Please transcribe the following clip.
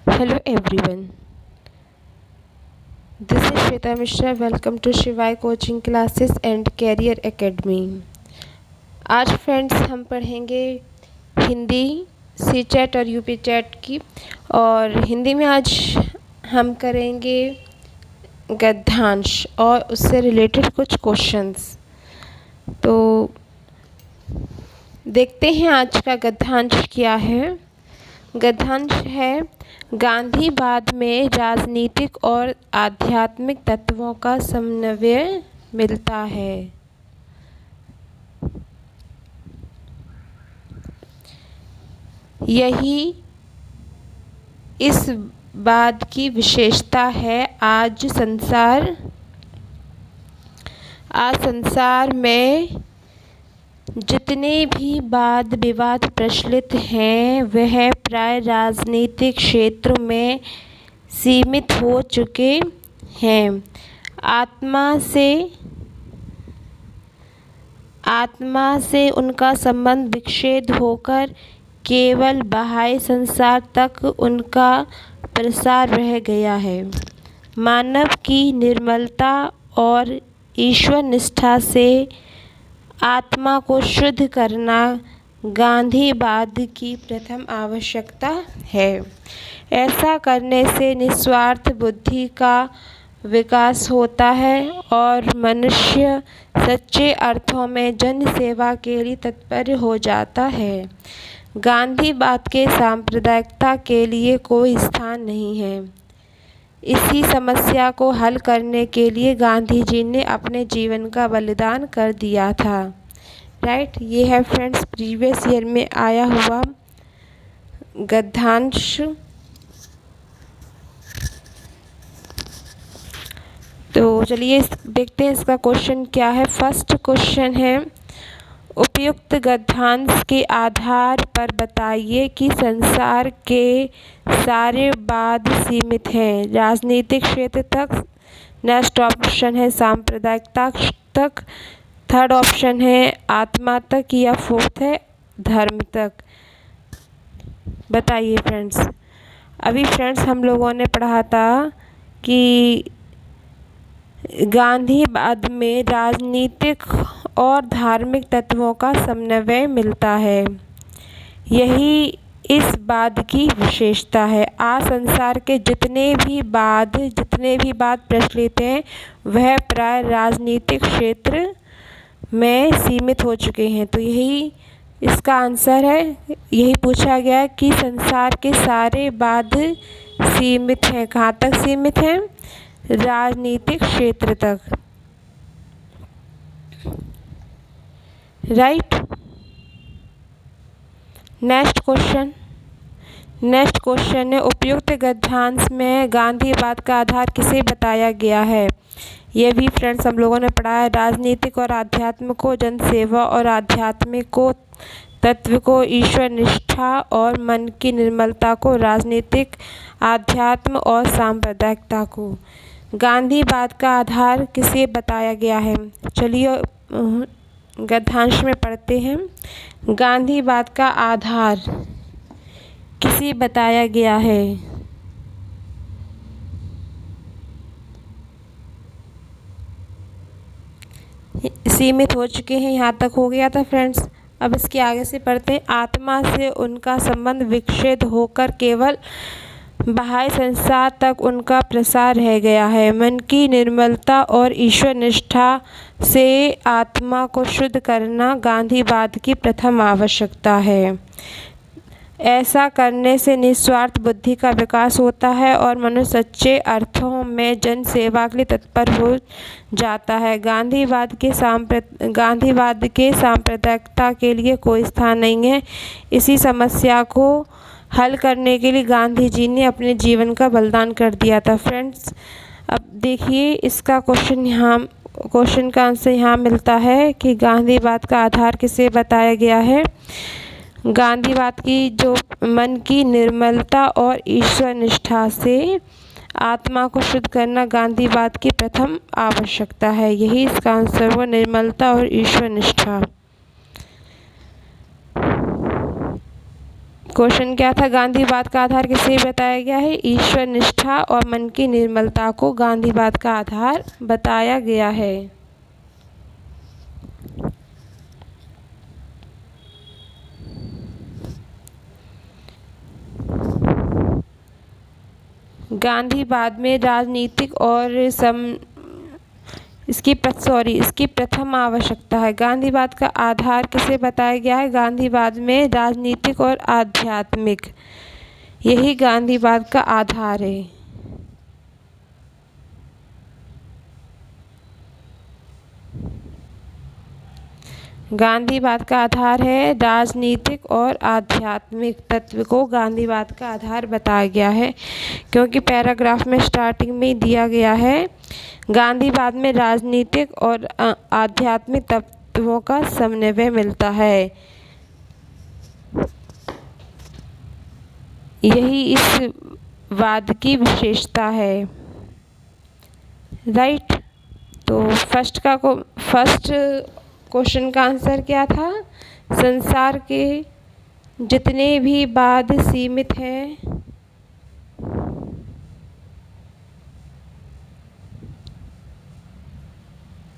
Hello everyone, this is Shweta Mishra. Welcome to Shivay coaching classes and career academy. आज friends हम पढ़ेंगे Hindi CTET और UPTET की। और हिंदी में आज हम करेंगे गद्यांश और उससे रिलेटेड कुछ क्वेश्चंस। तो देखते हैं आज का गद्यांश क्या है। गद्यांश है, गांधीवाद में राजनीतिक और आध्यात्मिक तत्वों का समन्वय मिलता है। यही इस बात की विशेषता है। आज संसार में जितने भी वाद विवाद प्रचलित हैं वह प्राय राजनीतिक क्षेत्र में सीमित हो चुके हैं। आत्मा से उनका संबंध विच्छेद होकर केवल बाह्य संसार तक उनका प्रसार रह गया है। मानव की निर्मलता और ईश्वर निष्ठा से आत्मा को शुद्ध करना गांधीवाद की प्रथम आवश्यकता है। ऐसा करने से निस्वार्थ बुद्धि का विकास होता है और मनुष्य सच्चे अर्थों में जन सेवा के लिए तत्पर हो जाता है। गांधीवाद के सांप्रदायिकता के लिए कोई स्थान नहीं है। इसी समस्या को हल करने के लिए गांधी जी ने अपने जीवन का बलिदान कर दिया था। राइट, ये है फ्रेंड्स प्रीवियस ईयर में आया हुआ गद्यांश। तो चलिए देखते हैं इसका क्वेश्चन क्या है। फर्स्ट क्वेश्चन है, उपयुक्त गद्यांश के आधार पर बताइए कि संसार के सारे वाद सीमित हैं राजनीतिक क्षेत्र तक। नेक्स्ट ऑप्शन है सांप्रदायिकता तक। थर्ड ऑप्शन है आत्मा तक या फोर्थ है धर्म तक। बताइए फ्रेंड्स। अभी फ्रेंड्स हम लोगों ने पढ़ा था कि गांधीवाद में राजनीतिक और धार्मिक तत्वों का समन्वय मिलता है। यही इस वाद की विशेषता है। आज संसार के जितने भी वाद प्रचलित हैं वह प्राय राजनीतिक क्षेत्र में सीमित हो चुके हैं। तो यही इसका आंसर है। यही पूछा गया कि संसार के सारे वाद सीमित हैं। कहाँ तक सीमित हैं? राजनीतिक क्षेत्र तक। राइट। नेक्स्ट क्वेश्चन है, उपयुक्त गद्यांश में गांधीवाद का आधार किसे बताया गया है? यह भी फ्रेंड्स हम लोगों ने पढ़ा है। राजनीतिक और आध्यात्म को, जनसेवा और आध्यात्मिक को, तत्व को, ईश्वर निष्ठा और मन की निर्मलता को, राजनीतिक, आध्यात्म और सांप्रदायिकता को। गांधीवाद का आधार किसे बताया गया है? चलिए गद्यांश में पढ़ते हैं। गांधीवाद का आधार किसे बताया गया है? सीमित हो चुके हैं, यहाँ तक हो गया था फ्रेंड्स। अब इसके आगे से पढ़ते हैं। आत्मा से उनका संबंध विच्छेद होकर केवल बाह्य संसार तक उनका प्रसार रह गया है। मन की निर्मलता और ईश्वर निष्ठा से आत्मा को शुद्ध करना गांधीवाद की प्रथम आवश्यकता है। ऐसा करने से निस्वार्थ बुद्धि का विकास होता है और मनुष्य सच्चे अर्थों में जन सेवा के लिए तत्पर हो जाता है। गांधीवाद के सांप्रदायिकता के लिए कोई स्थान नहीं है। इसी समस्या को हल करने के लिए गांधी जी ने अपने जीवन का बलिदान कर दिया था। फ्रेंड्स अब देखिए इसका क्वेश्चन का आंसर यहाँ मिलता है कि गांधीवाद का आधार किसे बताया गया है? गांधीवाद की जो मन की निर्मलता और ईश्वर निष्ठा से आत्मा को शुद्ध करना गांधीवाद की प्रथम आवश्यकता है। यही इसका आंसर हुआ, निर्मलता और ईश्वर निष्ठा। क्वेश्चन क्या था, गांधीवाद का आधार किसे बताया गया है? ईश्वर निष्ठा और मन की निर्मलता को गांधीवाद का आधार बताया गया है। गांधीवाद में राजनीतिक और इसकी प्रथम आवश्यकता है। गांधीवाद का आधार किसे बताया गया है? गांधीवाद में राजनीतिक और आध्यात्मिक, यही गांधीवाद का आधार है। गांधीवाद का आधार है राजनीतिक और आध्यात्मिक तत्व को गांधीवाद का आधार बताया गया है, क्योंकि पैराग्राफ में स्टार्टिंग में ही दिया गया है, गांधीवाद में राजनीतिक और आध्यात्मिक तत्वों का समन्वय मिलता है, यही इस वाद की विशेषता है। राइट। तो फर्स्ट क्वेश्चन का आंसर क्या था? संसार के जितने भी वाद सीमित हैं